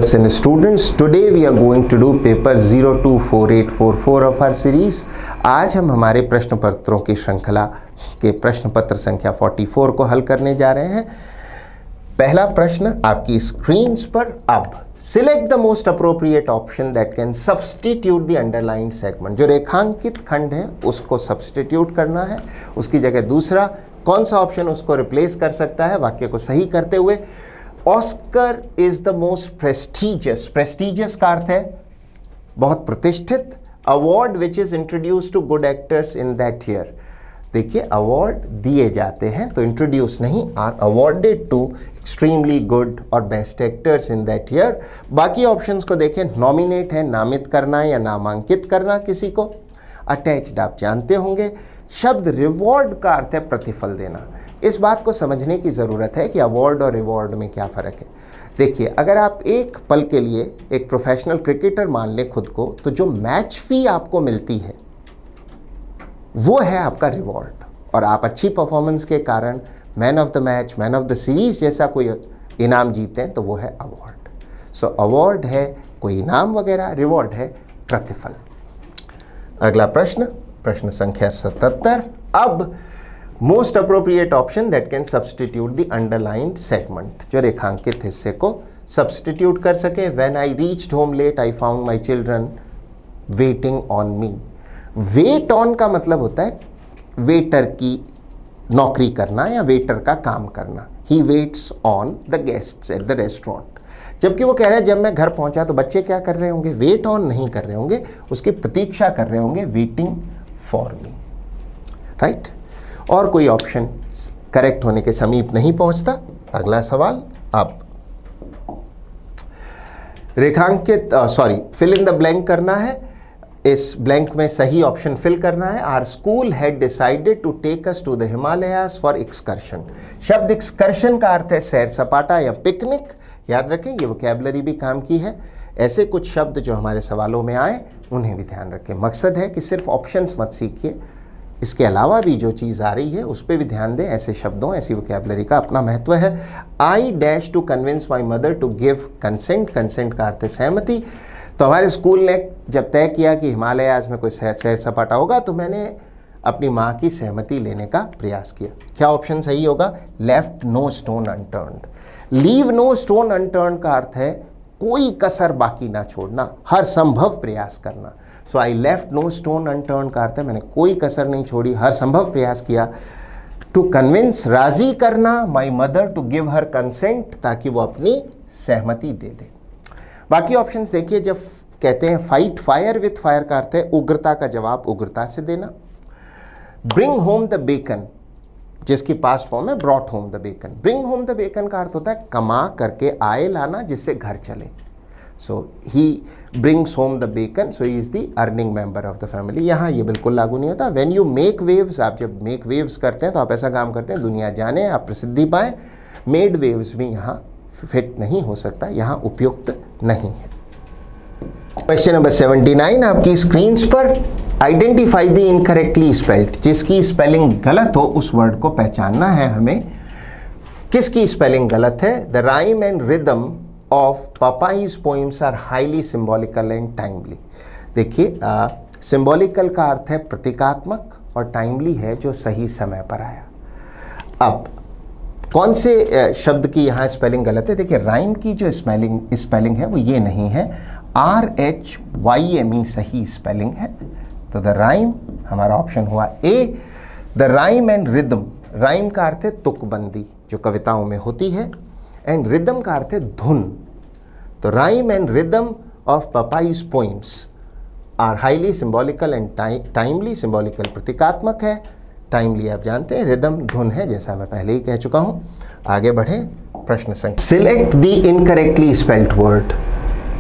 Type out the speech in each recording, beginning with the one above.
viewers and students, today we are going to do paper 024844 of our series। आज हम हमारे प्रश्न पत्रों की श्रृंखला के प्रश्न पत्र संख्या 44 को हल करने जा रहे हैं। पहला प्रश्न आपकी स्क्रीन पर। अब select the most appropriate option that can substitute the underlined segment. जो रेखांकित खंड है उसको सब्सटीट्यूट करना है, उसकी जगह दूसरा कौन सा ऑप्शन उसको रिप्लेस कर सकता है वाक्य को सही करते हुए। Oscar is the most prestigious, prestigious का अर्थ है बहुत प्रतिष्ठित, award which is introduce to good actors in that year. देखिए अवार्ड दिए जाते हैं तो इंट्रोड्यूस नहीं, are awarded to extremely good और best actors in that year. बाकी ऑप्शंस को देखें, नॉमिनेट है नामित करना या नामांकित करना किसी को, अटैच्ड आप जानते होंगे। शब्द रिवॉर्ड का अर्थ है प्रतिफल देना। इस बात को समझने की ज़रूरत है कि अवार्ड और रिवॉर्ड में क्या फ़र्क है। देखिए अगर आप एक पल के लिए एक प्रोफेशनल क्रिकेटर मान लें खुद को, तो जो मैच फी आपको मिलती है वो है आपका रिवॉर्ड, और आप अच्छी परफॉर्मेंस के कारण man of the match, man of the series जैसा कोई इनाम जीते हैं तो वो है अवार्ड। सो अवार्ड है कोई इनाम वगैरह, रिवॉर्ड है प्रतिफल। अगला प्रश्न, प्रश्न संख्या 77। अब most appropriate option that can substitute the underlined segment, जो रेखांकित हिस्से को सब्सटीट्यूट कर सके। When I reached home late I found my children waiting on me. Wait on का मतलब होता है वेटर की नौकरी करना या वेटर का काम करना। He waits on the guests at the restaurant. जबकि वो कह रहे हैं जब मैं घर पहुंचा तो बच्चे क्या कर रहे होंगे, वेट ऑन नहीं कर रहे होंगे, उसकी प्रतीक्षा कर रहे होंगे, वेटिंग फॉर मी, राइट। और कोई ऑप्शन करेक्ट होने के समीप नहीं पहुंचता। अगला सवाल, आप रेखांकित फिल इन द ब्लैंक करना है। इस ब्लैंक में सही ऑप्शन फिल करना है। Our school had decided to take us to the Himalayas for excursion. शब्द एक्सकर्शन का अर्थ है सैर सपाटा या पिकनिक। याद रखें ये वोकैबुलरी भी काम की है। ऐसे कुछ शब्द जो हमारे सवालों में आए उन्हें भी ध्यान रखें। मकसद है कि सिर्फ ऑप्शंस मत सीखिए, इसके अलावा भी जो चीज़ आ रही है उस पर भी ध्यान दें। ऐसे शब्दों, ऐसी वोकैबुलरी का अपना महत्व है। I dash to convince my mother to give consent. Consent का अर्थ है सहमति। तो हमारे स्कूल ने जब तय किया कि हिमालयाज में कोई सैर सपाटा होगा तो मैंने अपनी माँ की सहमति लेने का प्रयास किया। क्या ऑप्शन सही होगा? Left no stone unturned. Leave no stone unturned का अर्थ है कोई कसर बाकी ना छोड़ना, हर संभव प्रयास करना। So I left no stone unturned का अर्थ है मैंने कोई कसर नहीं छोड़ी, हर संभव प्रयास किया। टू कन्विंस, राजी करना, my mother to give her consent, ताकि वो अपनी सहमति दे दे। बाकी ऑप्शंस देखिए, जब कहते हैं फाइट फायर विथ फायर का अर्थ है उग्रता का जवाब उग्रता से देना। ब्रिंग होम द बेकन, जिसकी पास्ट फॉर्म है brought home the bacon. Bring home the bacon का अर्थ होता है कमा करके आय लाना जिससे घर चले। So he brings home the bacon, so he is the earning member of the family. यहाँ ये बिल्कुल लागू नहीं होता। व्हेन यू मेक वेव्स, आप जब मेक वेव्स करते हैं तो आप ऐसा काम करते हैं दुनिया जाने, आप प्रसिद्धि पाएं। मेड वेव्स भी यहाँ फिट नहीं हो सकता, यहाँ उपयुक्त नहीं है। क्वेश्चन नंबर 79 आपकी स्क्रीन पर। Identify the incorrectly spelled. जिसकी स्पेलिंग गलत हो उस वर्ड को पहचानना है हमें। किसकी स्पेलिंग गलत है? The rhyme and rhythm of Popeye's poems are highly symbolical and timely. देखिए सिंबॉलिकल का अर्थ है प्रतीकात्मक और टाइमली है जो सही समय पर आया। अब कौन से शब्द की यहाँ स्पेलिंग गलत है? देखिए राइम की जो स्पेलिंग है वो ये नहीं है, RHYME सही स्पेलिंग है। तो द राइम हमारा ऑप्शन हुआ A. The rhyme and rhythm, rhyme का अर्थ है तुकबंदी जो कविताओं में होती है, एंड रिदम का अर्थ है धुन। तो rhyme and rhythm of Popeye's poems are highly symbolical and timely. Symbolical प्रतीकात्मक है, टाइमली आप जानते हैं, रिदम धुन है, जैसा मैं पहले ही कह चुका हूं। आगे बढ़ें, प्रश्न संख्या। Select the incorrectly spelled word.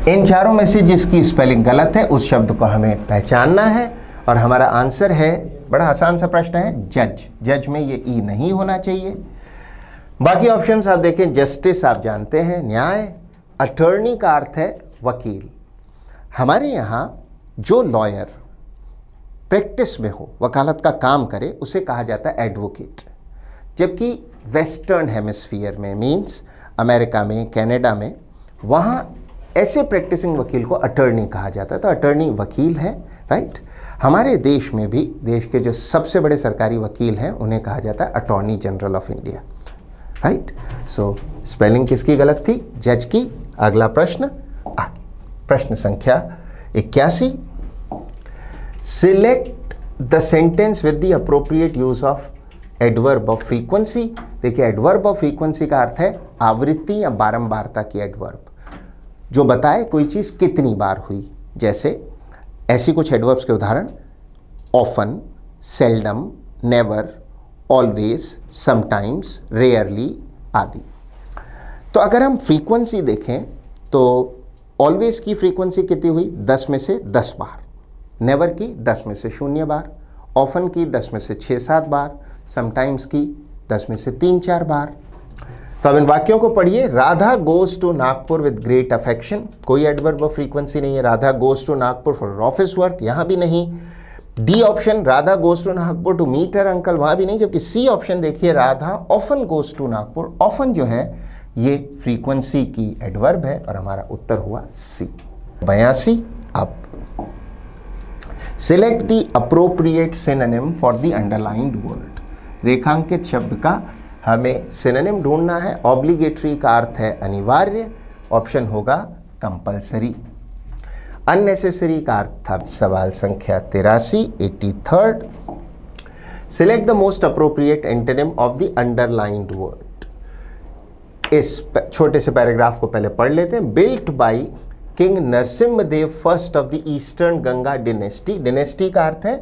इन चारों में से जिसकी स्पेलिंग गलत है उस शब्द को हमें पहचानना है, और हमारा आंसर है, बड़ा आसान सा प्रश्न है, जज। जज में ये ई नहीं होना चाहिए। बाकी ऑप्शंस आप देखें, जस्टिस आप जानते हैं न्याय, अटर्नी का अर्थ है वकील। हमारे यहाँ जो लॉयर प्रैक्टिस में हो, वकालत का काम करे, उसे कहा जाता है एडवोकेट। जबकि वेस्टर्न हेमिस्फीयर में, मीन्स अमेरिका में, कनाडा में, वहाँ ऐसे प्रैक्टिसिंग वकील को अटर्नी कहा जाता है। तो अटर्नी वकील है, राइट। हमारे देश में भी देश के जो सबसे बड़े सरकारी वकील हैं उन्हें कहा जाता है attorney general of India, right. So spelling किसकी गलत थी? जज की। अगला प्रश्न, प्रश्न संख्या 81, select the sentence with the appropriate use of adverb of frequency. देखिए, एडवर्ब ऑफ फ्रीक्वेंसी का अर्थ है आवृत्ति या बारंबारता की एडवर्ब, जो बताए कोई चीज कितनी बार हुई। जैसे ऐसी कुछ एडवर्ब्स के उदाहरण often, seldom, never, always, sometimes, rarely आदि। तो अगर हम फ्रीक्वेंसी देखें तो ऑलवेज की फ्रीक्वेंसी कितनी हुई? 10 में से 10 बार। नेवर की 10 में से 0 बार। ऑफन की 10 में से 6-7 बार। समटाइम्स की 10 में से 3-4 बार। तो अब इन वाक्यों को पढ़िए। Radha goes to Nagpur with great affection, कोई एडवर्ब ऑफ फ्रीक्वेंसी नहीं है। Radha goes to Nagpur for office work, यहां भी नहीं। D option, Radha goes to Nagpur to meet her uncle, वहां भी नहीं। जबकि सी ऑप्शन देखिए, Radha often goes to Nagpur. Often जो है ये फ्रीक्वेंसी की एडवर्ब है और हमारा उत्तर हुआ सी। 82, अब select the appropriate synonym for the underlined word. रेखांकित शब्द का हमें सिनोनिम ढूंढना है। ऑब्लिगेटरी का अर्थ है अनिवार्य, ऑप्शन होगा कंपल्सरी। अननेसेसरी का अर्थ था सवाल संख्या 83, 83rd। Select the most appropriate antonym of the underlined word. इस छोटे से पैराग्राफ को पहले पढ़ लेते हैं। Built by king Narasimhadeva first of the eastern Ganga dynasty. Dynasty का अर्थ है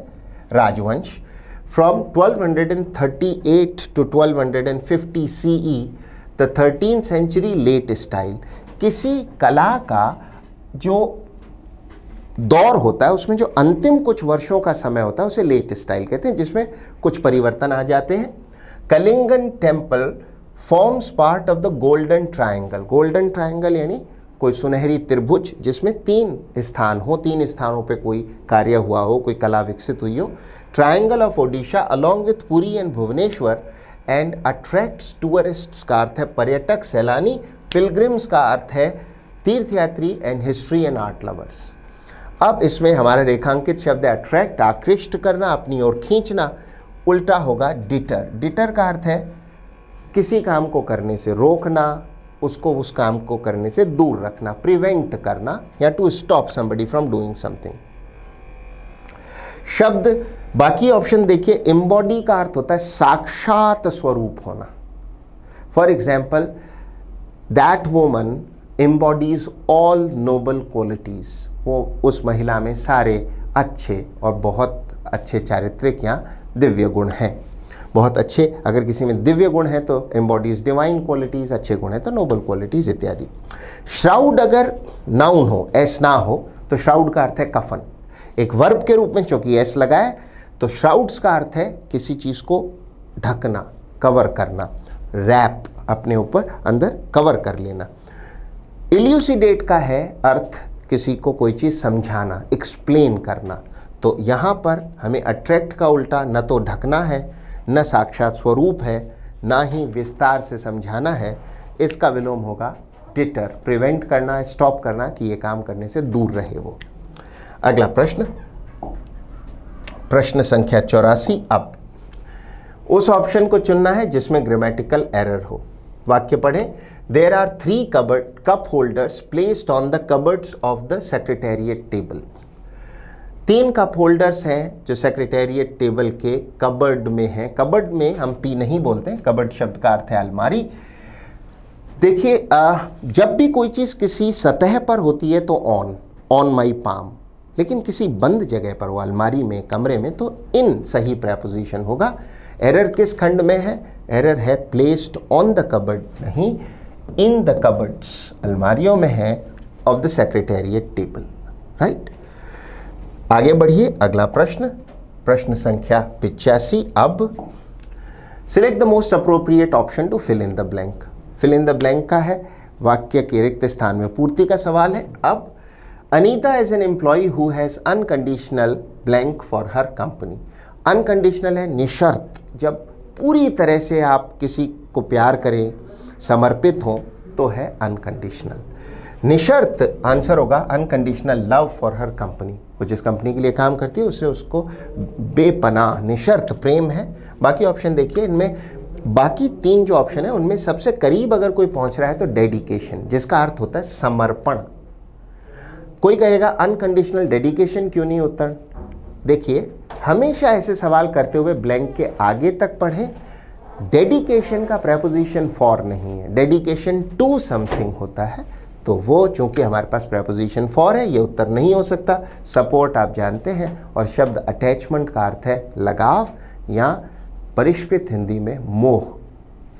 राजवंश। From 1238 to 1250 CE, the 13th century late style. किसी कला का जो दौर होता है उसमें जो अंतिम कुछ वर्षों का समय होता है उसे लेट स्टाइल कहते हैं, जिसमें कुछ परिवर्तन आ जाते हैं। Kalingan temple forms part of the golden triangle. Golden triangle यानी कोई सुनहरी त्रिभुज जिसमें 3 स्थान हो, 3 स्थानों पे कोई कार्य हुआ हो, कोई कला विकसित हुई हो। Triangle of Odisha along with Puri and Bhubaneswar and attracts tourists का अर्थ है पर्यटक, सैलानी। पिलग्रिम्स का अर्थ है तीर्थयात्री and history and art lovers. अब इसमें हमारा रेखांकित शब्द है अट्रैक्ट, आकृष्ट करना, अपनी ओर खींचना। उल्टा होगा डिटर। डिटर का अर्थ है किसी काम को करने से रोकना, उसको उस काम को करने से दूर रखना, प्रिवेंट करना, या to stop somebody from doing something. शब्द बाकी ऑप्शन देखिए। एम्बॉडी का अर्थ होता है साक्षात स्वरूप होना। For example, that woman embodies all noble qualities. वो उस महिला में सारे अच्छे और बहुत अच्छे चारित्रिक या दिव्य गुण हैं। बहुत अच्छे, अगर किसी में दिव्य गुण है तो एम्बॉडीज डिवाइन क्वालिटीज, अच्छे गुण है तो नोबल क्वालिटीज इत्यादि। श्राउड अगर नाउन हो, एस ना हो, तो श्राउड का अर्थ है कफन। एक वर्ब के रूप में चूंकि एस लगा है तो श्राउड्स का अर्थ है किसी चीज को ढकना, कवर करना, रैप, अपने ऊपर अंदर कवर कर लेना। इल्यूसिडेट का है अर्थ किसी को कोई चीज समझाना, एक्सप्लेन करना। तो यहां पर हमें अट्रैक्ट का उल्टा न तो ढकना है, न साक्षात स्वरूप है, ना ही विस्तार से समझाना है। इसका विलोम होगा डिटर, प्रिवेंट करना, स्टॉप करना कि ये काम करने से दूर रहे वो। अगला प्रश्न, प्रश्न संख्या 84। अब उस ऑप्शन को चुनना है जिसमें ग्रामेटिकल एरर हो। वाक्य पढ़ें। There are 3 cup holders placed on the cupboards of the secretariat table. 3 cup holders हैं जो सेक्रेटेरिएट टेबल के कबर्ड में हैं। कबर्ड में हम पी नहीं बोलते हैं, कबर्ड शब्द का अर्थ है अलमारी। देखिए, जब भी कोई चीज़ किसी सतह पर होती है तो ऑन माई पाम, लेकिन किसी बंद जगह पर हो, अलमारी में, कमरे में, तो इन सही प्रपोजिशन होगा। एरर किस खंड में है? एरर है प्लेस्ड ऑन द कबर्ड, नहीं इन द कबर्ड्स, अलमारियों में है, of the secretariat table, right. आगे बढ़िए। अगला प्रश्न, प्रश्न संख्या 85। अब select the most appropriate option to fill in the blank. Fill in the blank का है वाक्य के रिक्त स्थान में पूर्ति का सवाल है। अब Anita is an employee who has unconditional blank for her company. Unconditional है निशर्त, जब पूरी तरह से आप किसी को प्यार करें, समर्पित हो, तो है अनकंडीशनल। निशर्त आंसर होगा unconditional love for her company. वो जिस कंपनी के लिए काम करती है उससे उसको बेपनाह निशर्त प्रेम है। बाकी ऑप्शन देखिए, इनमें बाकी 3 जो ऑप्शन है उनमें सबसे करीब अगर कोई पहुंच रहा है तो डेडिकेशन, जिसका अर्थ होता है समर्पण। कोई कहेगा अनकंडीशनल डेडिकेशन क्यों नहीं उत्तर? देखिए, हमेशा ऐसे सवाल करते हुए ब्लैंक के आगे तक पढ़ें। डेडिकेशन का प्रेपोजिशन फॉर नहीं है, डेडिकेशन टू समथिंग होता है, तो वो चूंकि हमारे पास प्रेपोजिशन फॉर है, ये उत्तर नहीं हो सकता। सपोर्ट आप जानते हैं, और शब्द अटैचमेंट का अर्थ है लगाव या परिष्कृत हिंदी में मोह,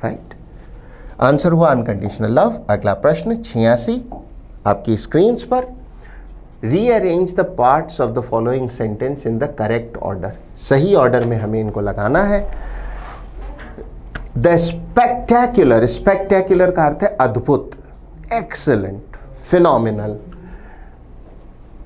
राइट। आंसर हुआ अनकंडीशनल लव। अगला प्रश्न 86 आपकी स्क्रीन पर, rearrange the parts of the following sentence in the correct order. सही ऑर्डर में हमें इनको लगाना है। द स्पेक्टेक्युलर, स्पेक्टेक्युलर का अर्थ है अद्भुत, एक्सीलेंट, फिनोमिनल।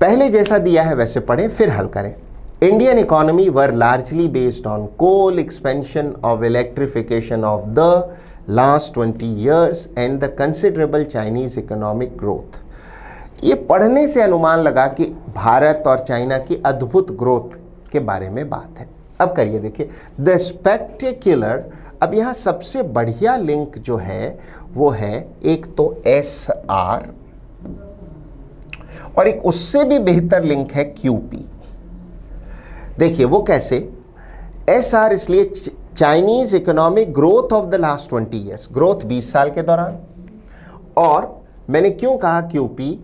पहले जैसा दिया है वैसे पढ़ें फिर हल करें। Indian economy were largely based on coal expansion of electrification of the last 20 years and the considerable Chinese economic growth. ये पढ़ने से अनुमान लगा कि भारत और चाइना की अद्भुत ग्रोथ के बारे में बात है। अब करिए देखिए, द स्पेक्टेक्युलर। अब यहाँ सबसे बढ़िया लिंक जो है वो है एक तो SR, और एक उससे भी बेहतर लिंक है QP। देखिए वो कैसे? SR इसलिए Chinese economic growth of the last 20 years, growth 20 साल के दौरान। और मैंने क्यों कहा QP?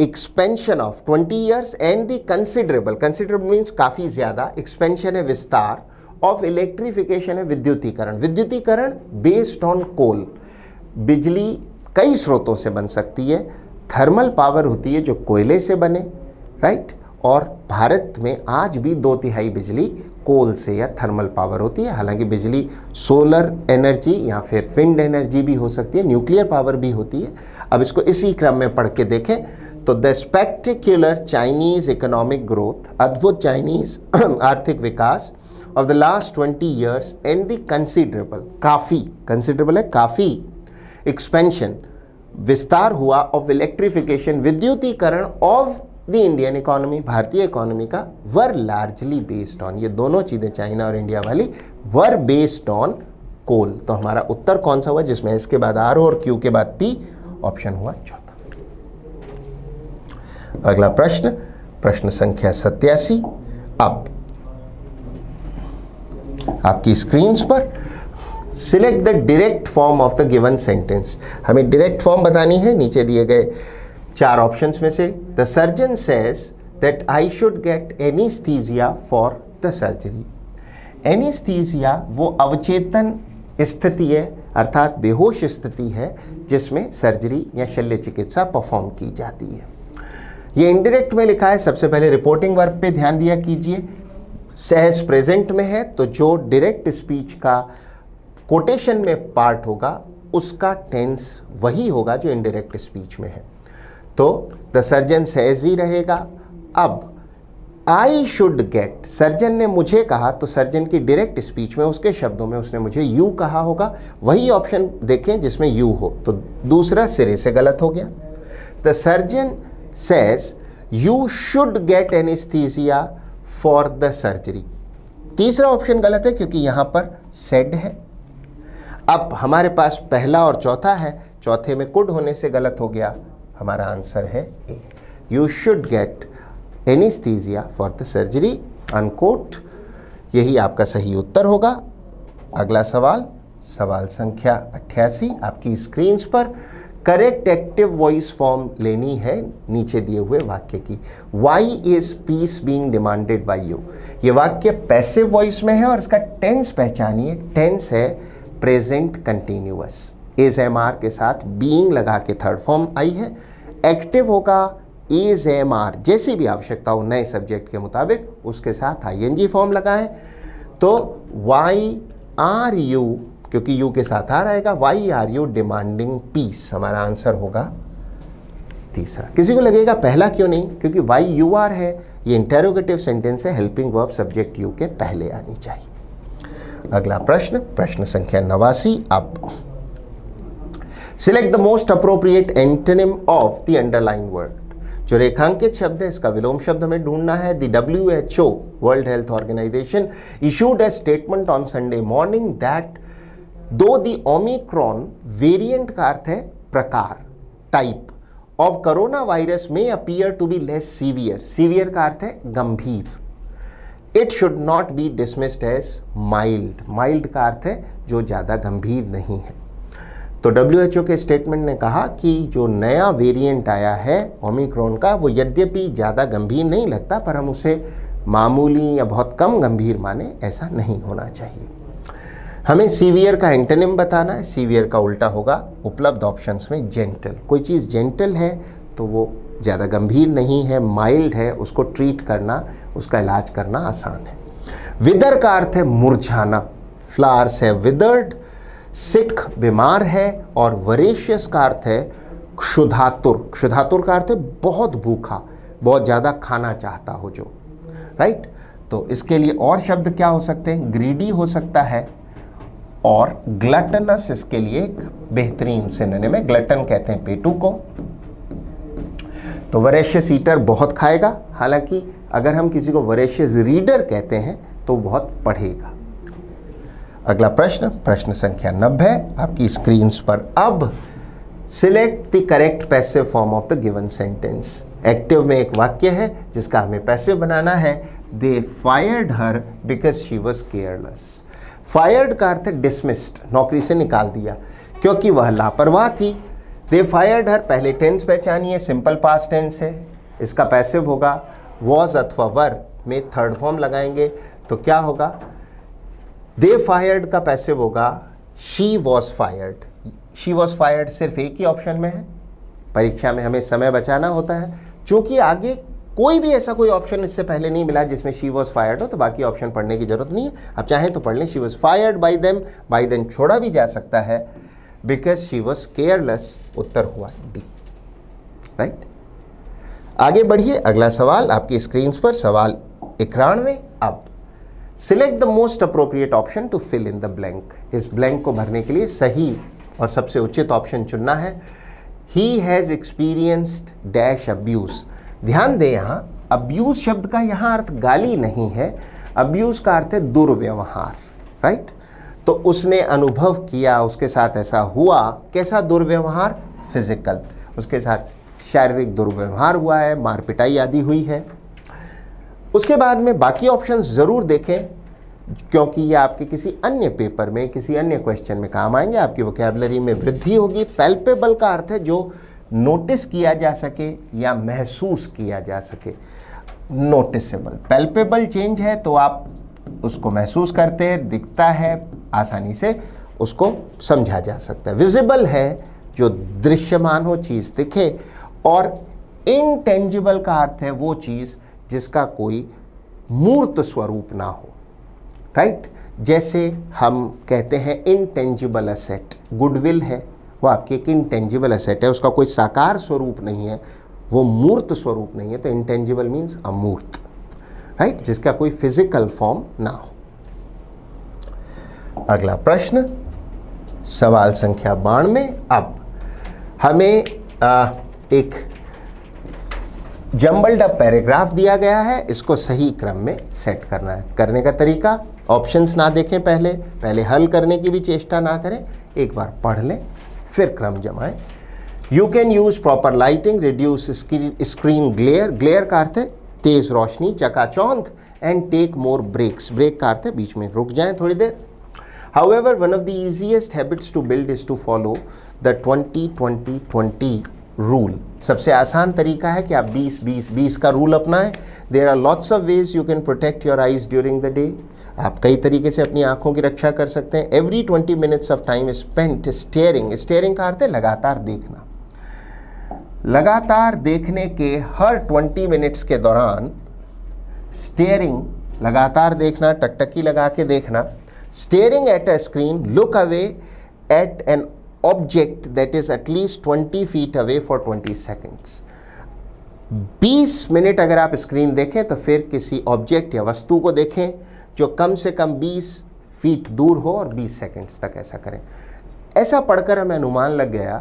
Expansion of 20 years and the considerable, considerable means काफ़ी ज़्यादा, एक्सपेंशन है विस्तार, ऑफ इलेक्ट्रिफिकेशन है विद्युतीकरण। विद्युतीकरण बेस्ड ऑन कोल, बिजली कई स्रोतों से बन सकती है। थर्मल पावर होती है जो कोयले से बने, राइट। और भारत में आज भी 2/3 बिजली कोल से या थर्मल पावर होती है। हालांकि बिजली सोलर एनर्जी या फिर विंड एनर्जी भी हो सकती है, न्यूक्लियर पावर भी होती है। अब इसको इसी क्रम में पढ़ के देखें तो the spectacular Chinese economic growth, अद्भुत चाइनीज आर्थिक विकास of the last 20 years and the considerable, काफ़ी, considerable है काफ़ी, expansion, विस्तार हुआ of electrification, विद्युतीकरण of the Indian economy, भारतीय इकोनॉमी का, were largely based on, ये दोनों चीज़ें चाइना और इंडिया वाली were based on coal। तो हमारा उत्तर कौन सा हुआ जिसमें इसके बाद R और Q के बाद P? ऑप्शन हुआ चौथा। अगला प्रश्न, प्रश्न संख्या 87 अब आपकी स्क्रीन पर, select the direct form of the given sentence. हमें डायरेक्ट फॉर्म बतानी है नीचे दिए गए 4 ऑप्शंस में से। The surgeon says that I should get anaesthesia for the surgery. Anaesthesia वो अवचेतन स्थिति है, अर्थात बेहोश स्थिति है, जिसमें सर्जरी या शल्य चिकित्सा परफॉर्म की जाती है। ये इनडायरेक्ट में लिखा है। सबसे पहले रिपोर्टिंग वर्ब पे ध्यान दिया कीजिए। सहज प्रेजेंट में है तो जो डायरेक्ट स्पीच का कोटेशन में पार्ट होगा उसका टेंस वही होगा जो इनडायरेक्ट स्पीच में है, तो द सर्जन सेज ही रहेगा। अब आई शुड गेट, सर्जन ने मुझे कहा तो सर्जन की डायरेक्ट स्पीच में उसके शब्दों में उसने मुझे यू कहा होगा, वही ऑप्शन देखें जिसमें यू हो, तो दूसरा सिरे से गलत हो गया। The surgeon says you should get anaesthesia for the surgery, तीसरा ऑप्शन गलत है क्योंकि यहां पर सेड है। अब हमारे पास पहला और चौथा है, चौथे में कुड होने से गलत हो गया। हमारा आंसर है A, you should get anaesthesia for the surgery, unquote. यही आपका सही उत्तर होगा। अगला सवाल, सवाल संख्या 88 आपकी स्क्रीन पर। करेक्ट एक्टिव वॉइस फॉर्म लेनी है नीचे दिए हुए वाक्य की। Why is peace being demanded by you, ये वाक्य पैसिव वॉइस में है और इसका टेंस पहचानिए। टेंस है present continuous, is am are के साथ बीइंग लगा के थर्ड फॉर्म आई है। एक्टिव होगा इज एम आर, जैसी भी आवश्यकता हो नए सब्जेक्ट के मुताबिक उसके साथ आईएनजी फॉर्म लगाएं। तो वाई आर यू, क्योंकि यू के साथ आ रहेगा, why are you demanding peace, हमारा आंसर होगा तीसरा। किसी को लगेगा पहला क्यों नहीं, क्योंकि वाई यू आर है, ये इंटेरोगेटिव सेंटेंस है, हेल्पिंग वर्ब सब्जेक्ट यू के पहले आनी चाहिए। अगला प्रश्न, प्रश्न संख्या 89 अब। Select the most appropriate antonym of the underline word. जो रेखांकित शब्द है इसका विलोम शब्द हमें ढूंढना है। The WHO world health organization issued a statement on Sunday morning that though the omicron variant का अर्थ है प्रकार, टाइप ऑफ कोरोना वायरस में appear to be less severe, severe का अर्थ है गंभीर, it should not be dismissed as mild, mild का अर्थ है जो ज़्यादा गंभीर नहीं है। तो WHO के स्टेटमेंट ने कहा कि जो नया वेरिएंट आया है ओमिक्रॉन का वो यद्यपि ज़्यादा गंभीर नहीं लगता पर हम उसे मामूली या बहुत कम गंभीर माने, ऐसा नहीं होना चाहिए। हमें सीवियर का एंटोनिम बताना है। सीवियर का उल्टा होगा उपलब्ध ऑप्शंस में जेंटल। कोई चीज़ जेंटल है तो वो ज़्यादा गंभीर नहीं है, माइल्ड है, उसको ट्रीट करना, उसका इलाज करना आसान है। विदर का अर्थ है मुरझाना, फ्लावर्स है विदर्ड, सिक बीमार है, और वरेशियस का अर्थ है क्षुधातुर, क्षुधातुर का अर्थ है बहुत भूखा, बहुत ज़्यादा खाना चाहता हो जो, राइट। तो इसके लिए और शब्द क्या हो सकते हैं, ग्रीडी हो सकता है, और ग्लटनस इसके लिए एक बेहतरीन सिनोनिम है। ग्लटन कहते हैं पेटू को। तो वरेशियस ईटर बहुत खाएगा, हालांकि अगर हम किसी को वरेशियस रीडर कहते हैं तो बहुत पढ़ेगा। अगला प्रश्न, प्रश्न संख्या 90 आपकी स्क्रीन पर। अब select the correct passive form of the given sentence. Active में एक वाक्य है जिसका हमें पैसिव बनाना है। They fired her because she was careless. Fired का अर्थ है डिसमिस्ड, नौकरी से निकाल दिया क्योंकि वह लापरवाह थी। दे फायर्ड हर, पहले टेंस पहचानिए, सिंपल पास्ट टेंस है, इसका पैसिव होगा वॉज अथवा वर में थर्ड फॉर्म लगाएंगे तो क्या होगा, दे फायर्ड का पैसिव होगा she was fired. She was fired सिर्फ एक ही ऑप्शन में है, परीक्षा में हमें समय बचाना होता है। चूंकि आगे कोई भी ऐसा कोई ऑप्शन इससे पहले नहीं मिला जिसमें शी वॉज फायर्ड हो, तो बाकी ऑप्शन पढ़ने की जरूरत नहीं है। आप चाहें तो पढ़ लें, she was fired bye them, bye them छोड़ा भी जा सकता है, बिकॉज शी वॉज केयरलेस उत्तर हुआ डी, राइट। आगे बढ़िए, अगला सवाल आपकी स्क्रीन पर, सवाल 91। अब select the most appropriate option to fill in the blank. इस ब्लैंक को भरने के लिए सही और सबसे उचित ऑप्शन चुनना है। He has experienced dash abuse. ध्यान दें, यहाँ अब्यूज शब्द का यहाँ अर्थ गाली नहीं है, अब्यूज का अर्थ है दुर्व्यवहार, राइट। तो उसने अनुभव किया, उसके साथ ऐसा हुआ, कैसा दुर्व्यवहार, फिजिकल, उसके साथ शारीरिक दुर्व्यवहार हुआ है, मार पिटाई आदि हुई है। उसके बाद में बाकी ऑप्शंस ज़रूर देखें क्योंकि ये आपके किसी अन्य पेपर में, किसी अन्य क्वेश्चन में काम आएंगे, आपकी वोकैबुलरी में वृद्धि होगी। पैल्पेबल का अर्थ है जो नोटिस किया जा सके या महसूस किया जा सके, नोटिसेबल। पैल्पेबल चेंज है तो आप उसको महसूस करते हैं, दिखता है, आसानी से उसको समझा जा सकता है। विजिबल है जो दृश्यमान हो, चीज़ दिखे, और इनटेंजिबल का अर्थ है वो चीज़ जिसका कोई मूर्त स्वरूप ना हो, राइट। जैसे हम कहते हैं इनटेंजिबल एसेट, गुडविल है, वो आपकी एक इनटेंजिबल एसेट है, उसका कोई साकार स्वरूप नहीं है, वो मूर्त स्वरूप नहीं है, तो इनटेंजिबल मीन्स अमूर्त, राइट, जिसका कोई फिजिकल फॉर्म ना हो। अगला प्रश्न, सवाल संख्या 92। अब हमें एक जम्बल्ड अप पैराग्राफ दिया गया है, इसको सही क्रम में सेट करना है। करने का तरीका, ऑप्शंस ना देखें, पहले हल करने की भी चेष्टा ना करें, एक बार पढ़ लें फिर क्रम जमाएं। You can use proper lighting, reduce screen glare, glare का अर्थ है तेज रोशनी, चकाचौंध, and take more breaks, break का अर्थ है बीच में रुक जाएं थोड़ी देर। However, one of the easiest habits to build is to follow the 20-20-20 rule. सबसे आसान तरीका है कि आप 20-20-20 का रूल अपनाएं। There are lots of ways you can protect your eyes during the day। आप कई तरीके से अपनी आंखों की रक्षा कर सकते हैं। Every 20 minutes of time is spent staring, staring का अर्थ है लगातार देखना। लगातार देखने के हर 20 मिनट्स के दौरान स्टेयरिंग, लगातार देखना, टकटकी लगा के देखना, staring at a screen, look away at an object that is at least 20 feet away for 20 seconds। 20 minute अगर आप स्क्रीन देखें तो फिर किसी ऑब्जेक्ट या वस्तु को देखें जो कम से कम 20 फीट दूर हो और 20 सेकंड्स तक ऐसा करें। ऐसा पढ़कर हमें अनुमान लग गया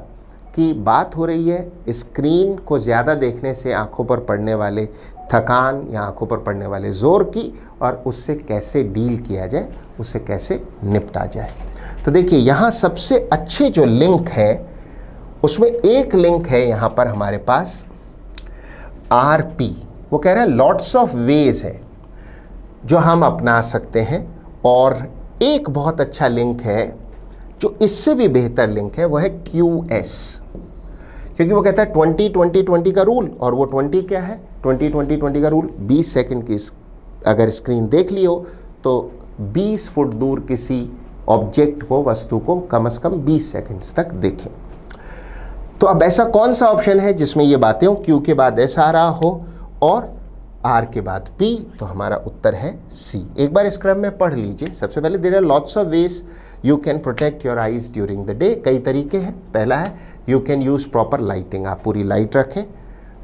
कि बात हो रही है स्क्रीन को ज़्यादा देखने से आंखों पर पड़ने वाले थकान या आंखों पर पड़ने वाले ज़ोर की, और उससे कैसे डील किया जाए, उससे कैसे निपटा जाए। तो देखिए यहाँ सबसे अच्छे जो लिंक है उसमें एक लिंक है यहाँ पर हमारे पास RP। वो कह रहा है लॉट्स ऑफ वेज है जो हम अपना सकते हैं, और एक बहुत अच्छा लिंक है जो इससे भी बेहतर लिंक है, वो है QS, क्योंकि वो कहता है 20-20-20 का रूल, और वो 20 क्या है, 20-20-20 का रूल 20 सेकंड की अगर स्क्रीन देख ली हो तो 20 फुट दूर किसी ऑब्जेक्ट को, वस्तु को कम से कम 20 सेकंड्स तक देखें। तो अब ऐसा कौन सा ऑप्शन है जिसमें ये बातें हो, Q के बाद S आ रहा हो और R के बाद P, तो हमारा उत्तर है C। एक बार इस क्रम में पढ़ लीजिए। सबसे पहले there are lots of ways you can protect your eyes during the day. कई तरीके हैं। पहला है you can use proper lighting, आप पूरी लाइट रखें।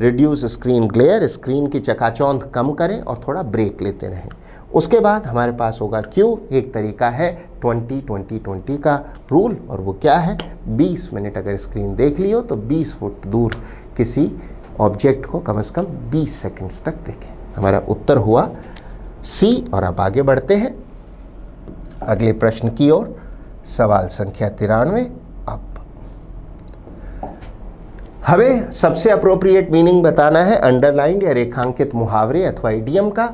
रिड्यूस स्क्रीन ग्लेयर, स्क्रीन की चकाचौंध कम करें और थोड़ा ब्रेक लेते रहें। उसके बाद हमारे पास होगा Q, एक तरीका है 20-20-20 का रूल, और वो क्या है, 20 मिनट अगर स्क्रीन देख ली हो तो 20 फुट दूर किसी ऑब्जेक्ट को कम से कम 20 सेकंड्स तक देखें। हमारा उत्तर हुआ C। और अब आगे बढ़ते हैं अगले प्रश्न की ओर। सवाल संख्या 93। अब हमें सबसे अप्रोप्रिएट मीनिंग बताना है अंडरलाइंड या रेखांकित मुहावरे अथवा इडियम का।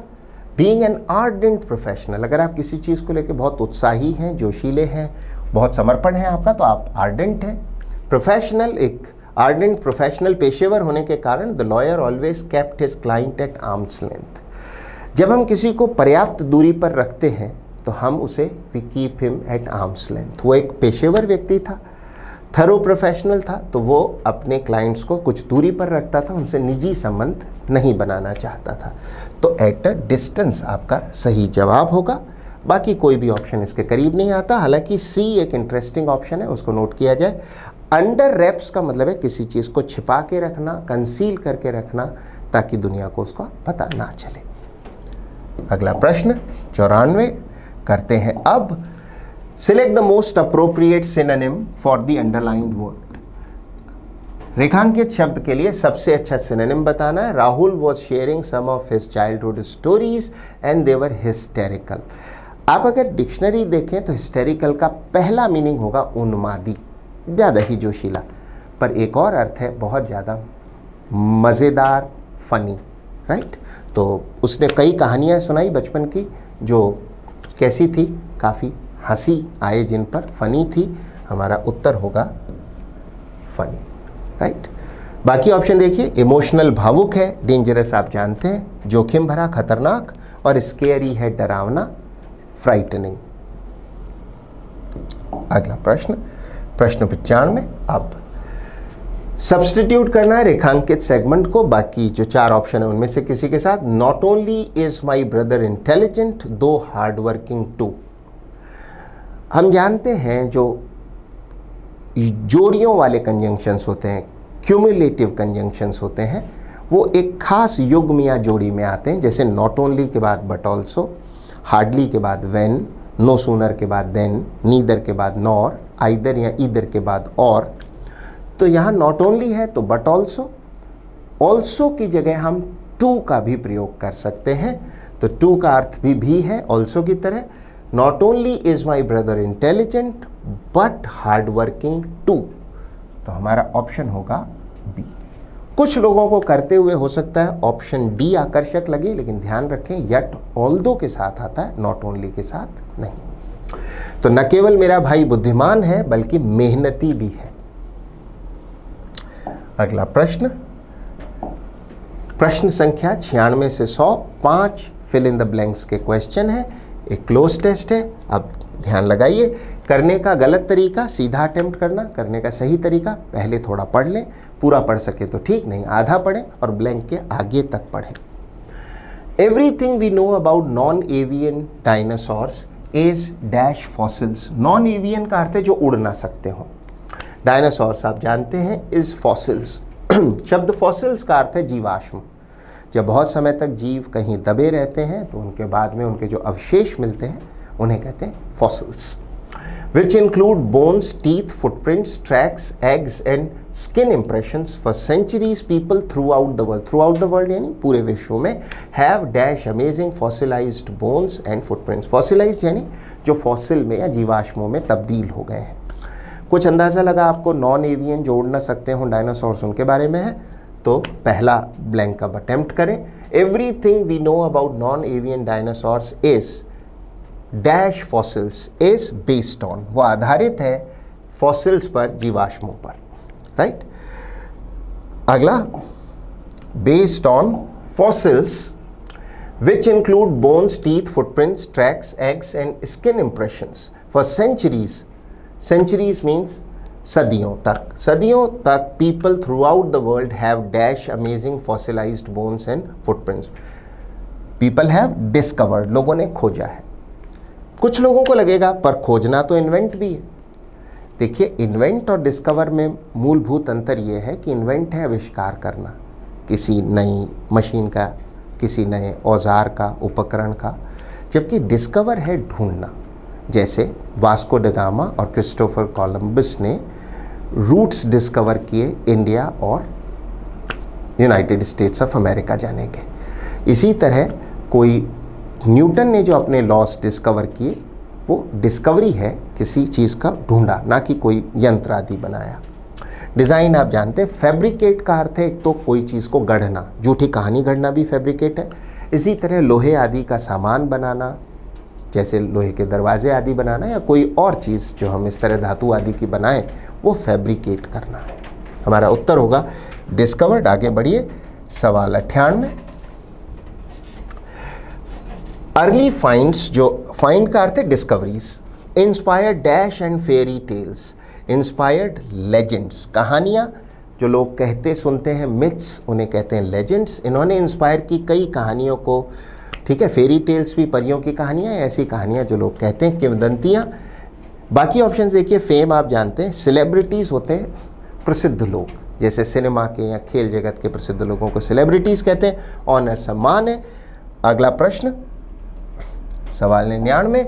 बीइंग एन आर्डेंट प्रोफेशनल, अगर आप किसी चीज़ को लेकर बहुत उत्साही हैं, जोशीले हैं, बहुत समर्पण है आपका, तो आप आर्डेंट हैं। प्रोफेशनल, एक आर्डेंट प्रोफेशनल पेशेवर होने के कारण the lawyer always kept his client at arm's length. जब हम किसी को पर्याप्त दूरी पर रखते हैं तो हम उसे we keep him at arm's length. वो एक पेशेवर व्यक्ति था, थरो प्रोफेशनल था, तो वो अपने क्लाइंट्स को कुछ दूरी पर रखता था, उनसे निजी संबंध नहीं बनाना चाहता था। तो एट अ डिस्टेंस आपका सही जवाब होगा। बाकी कोई भी ऑप्शन इसके करीब नहीं आता। हालांकि C एक इंटरेस्टिंग ऑप्शन है, उसको नोट किया जाए। अंडर रैप्स का मतलब है किसी चीज़ को छिपा के रखना, कंसील करके रखना, ताकि दुनिया को उसका पता ना चले। अगला प्रश्न 94 करते हैं अब। Select the most appropriate synonym for the underlined word. रेखांकित शब्द के लिए सबसे अच्छा सिनोनिम बताना है। Rahul was sharing some of his childhood stories and they were hysterical. आप अगर डिक्शनरी देखें तो हिस्टेरिकल का पहला मीनिंग होगा उन्मादी, ज़्यादा ही जोशीला, पर एक और अर्थ है बहुत ज़्यादा मज़ेदार, फनी, राइट। तो उसने कई कहानियाँ सुनाई बचपन की जो कैसी थी, काफ़ी हंसी आए जिन पर, फनी थी। हमारा उत्तर होगा फनी, राइट। बाकी ऑप्शन देखिए। इमोशनल भावुक है, डेंजरस आप जानते हैं, जोखिम भरा, खतरनाक, और स्केरी है, डरावना, फ्राइटनिंग। अगला प्रश्न 95। अब सब्स्टिट्यूट करना है रेखांकित सेगमेंट को बाकी जो 4 ऑप्शन है उनमें से किसी के साथ। Not only is my brother intelligent दो हार्ड वर्किंग टू। हम जानते हैं जो जोड़ियों वाले कंजंक्शंस होते हैं, क्यूमुलेटिव कंजंक्शंस होते हैं, वो एक खास युग्म या जोड़ी में आते हैं। जैसे नॉट ओनली के बाद बट ऑल्सो, हार्डली के बाद व्हेन, नो सूनर के बाद देन, नीदर के बाद नॉर, आइदर या ईदर के बाद और। तो यहाँ नॉट ओनली है तो बट ऑल्सो, ऑल्सो की जगह हम टू का भी प्रयोग कर सकते हैं। तो टू का अर्थ भी है ऑल्सो की तरह। Not only is my brother intelligent but hard working too. तो हमारा ऑप्शन होगा बी। कुछ लोगों को करते हुए हो सकता है ऑप्शन डी आकर्षक लगे, लेकिन ध्यान रखें यट ऑल्दो के साथ आता है, नॉट ओनली के साथ नहीं। तो न केवल मेरा भाई बुद्धिमान है बल्कि मेहनती भी है। अगला प्रश्न, प्रश्न संख्या 96 से 100, 5 फिल इन द ब्लैंक्स के क्वेश्चन है। एक क्लोज टेस्ट है। अब ध्यान लगाइए, करने का गलत तरीका सीधा अटेम्प्ट करना, करने का सही तरीका पहले थोड़ा पढ़ लें, पूरा पढ़ सके तो ठीक, नहीं आधा पढ़ें और ब्लैंक के आगे तक पढ़ें। Everything we know about non avian dinosaurs is dash fossils. Non avian का अर्थ है जो उड़ ना सकते हो। डायनासोर्स आप जानते हैं इज फॉसिल्स। शब्द फॉसिल्स का अर्थ है जीवाश्म। जब बहुत समय तक जीव कहीं दबे रहते हैं तो उनके बाद में उनके जो अवशेष मिलते हैं उन्हें कहते हैं fossils. which include bones, teeth, footprints, tracks, eggs and skin impressions for centuries. People throughout the world यानी पूरे विश्व में have dash amazing fossilized bones and footprints. Fossilized यानी जो फॉसिल में या जीवाश्मों में तब्दील हो गए हैं. कुछ अंदाज़ा लगा आपको नॉन एवियन जोड़ ना सकते हो डायनासोर्स उनके बारे में है, तो पहला ब्लैंक अब अटेम्प्ट करें. Everything we know about non avian dinosaurs is dash fossils is based on, वो आधारित है फॉसिल्स पर, जीवाश्मों पर. राइट. अगला, based on fossils which include bones, teeth, footprints, tracks, eggs and skin impressions for centuries. Centuries means सदियों तक people throughout the world have dash amazing fossilized bones and footprints. People have discovered, लोगों ने खोजा है. कुछ लोगों को लगेगा पर खोजना तो इन्वेंट भी है. देखिए, इन्वेंट और डिस्कवर में मूलभूत अंतर ये है कि इन्वेंट है आविष्कार करना, किसी नई मशीन का, किसी नए औजार का, उपकरण का, जबकि डिस्कवर है ढूंढना. जैसे वास्को ड गामा और क्रिस्टोफर कोलंबस ने रूट्स डिस्कवर किए इंडिया और यूनाइटेड स्टेट्स ऑफ अमेरिका जाने के. इसी तरह कोई न्यूटन ने जो अपने लॉस डिस्कवर किए, वो डिस्कवरी है किसी चीज़ का ढूंढा, ना कि कोई यंत्र आदि बनाया. डिज़ाइन आप जानते हैं, फैब्रिकेट का अर्थ है एक तो कोई चीज़ को गढ़ना, झूठी कहानी गढ़ना भी फैब्रिकेट है. इसी तरह लोहे आदि का सामान बनाना, जैसे लोहे के दरवाजे आदि बनाना, या कोई और चीज़ जो हम इस तरह धातु आदि की बनाएं, वो फैब्रिकेट करना है. हमारा उत्तर होगा डिस्कवर्ड. आगे बढ़िए. सवाल 98. अर्ली फाइंड्स, जो फाइंड का अर्थ है discoveries, inspired dash and fairy tales. Inspired legends, कहानियाँ जो लोग कहते सुनते हैं, मिथ्स उन्हें कहते हैं लेजेंड्स. इन्होंने इंस्पायर की कई कहानियों को. ठीक है, फेरी टेल्स भी परियों की कहानियाँ, ऐसी कहानियाँ जो लोग कहते हैं, किंवदंतियाँ. बाकी ऑप्शन देखिए. फेम आप जानते हैं, सेलिब्रिटीज़ होते हैं प्रसिद्ध लोग, जैसे सिनेमा के या खेल जगत के प्रसिद्ध लोगों को सेलिब्रिटीज़ कहते हैं. ऑनर, सम्मान है. अगला प्रश्न, सवाल 99.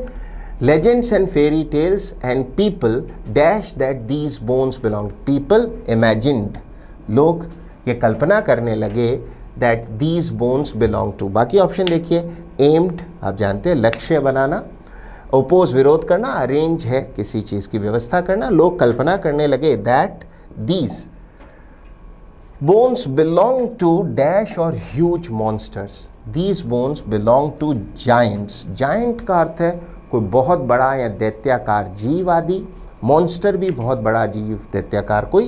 Legends and fairy tales and people dash that these bones belong. People imagined, लोग ये कल्पना करने लगे that these bones belong to. बाकी ऑप्शन देखिए. aimed आप जानते हैं लक्ष्य बनाना, oppose विरोध करना, arrange है किसी चीज़ की व्यवस्था करना. लोग कल्पना करने लगे that these bones belong to dash और huge monsters. These bones belong to giants. giant का अर्थ है कोई बहुत बड़ा या दैत्याकार जीव आदि. मॉन्स्टर भी बहुत बड़ा जीव, दैत्याकार कोई.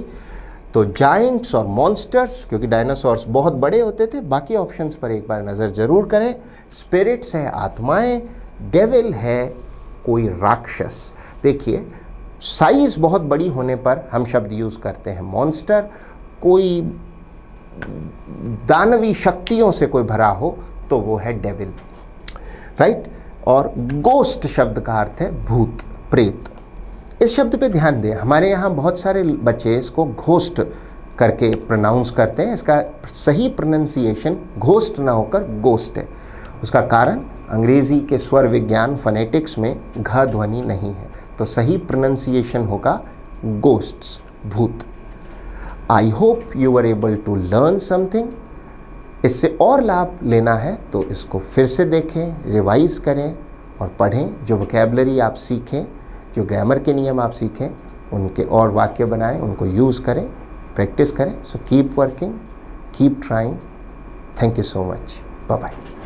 तो जाइंट्स और मॉन्स्टर्स, क्योंकि डायनासोर्स बहुत बड़े होते थे. बाकी ऑप्शंस पर एक बार नज़र जरूर करें. स्पिरिट्स है आत्माएं, डेविल है कोई राक्षस. देखिए, साइज बहुत बड़ी होने पर हम शब्द यूज़ करते हैं मॉन्स्टर. कोई दानवी शक्तियों से कोई भरा हो तो वो है डेविल. राइट. और गोस्ट शब्द का अर्थ है भूत, प्रेत. इस शब्द पे ध्यान दें. हमारे यहाँ बहुत सारे बच्चे इसको घोस्ट करके प्रोनाउंस करते हैं. इसका सही प्रोनाउंसिएशन घोस्ट ना होकर गोस्ट है. उसका कारण अंग्रेज़ी के स्वर विज्ञान फोनेटिक्स में घ ध्वनि नहीं है, तो सही प्रोनाउंसिएशन होगा गोस्ट्स, भूत. I hope you were able to learn something. इससे और लाभ लेना है तो इसको फिर से देखें, रिवाइज करें और पढ़ें. जो वोकैबुलरी आप सीखें, जो ग्रामर के नियम आप सीखें, उनके और वाक्य बनाएं, उनको यूज़ करें, प्रैक्टिस करें. So keep working, keep trying. Thank you so much. Bye bye.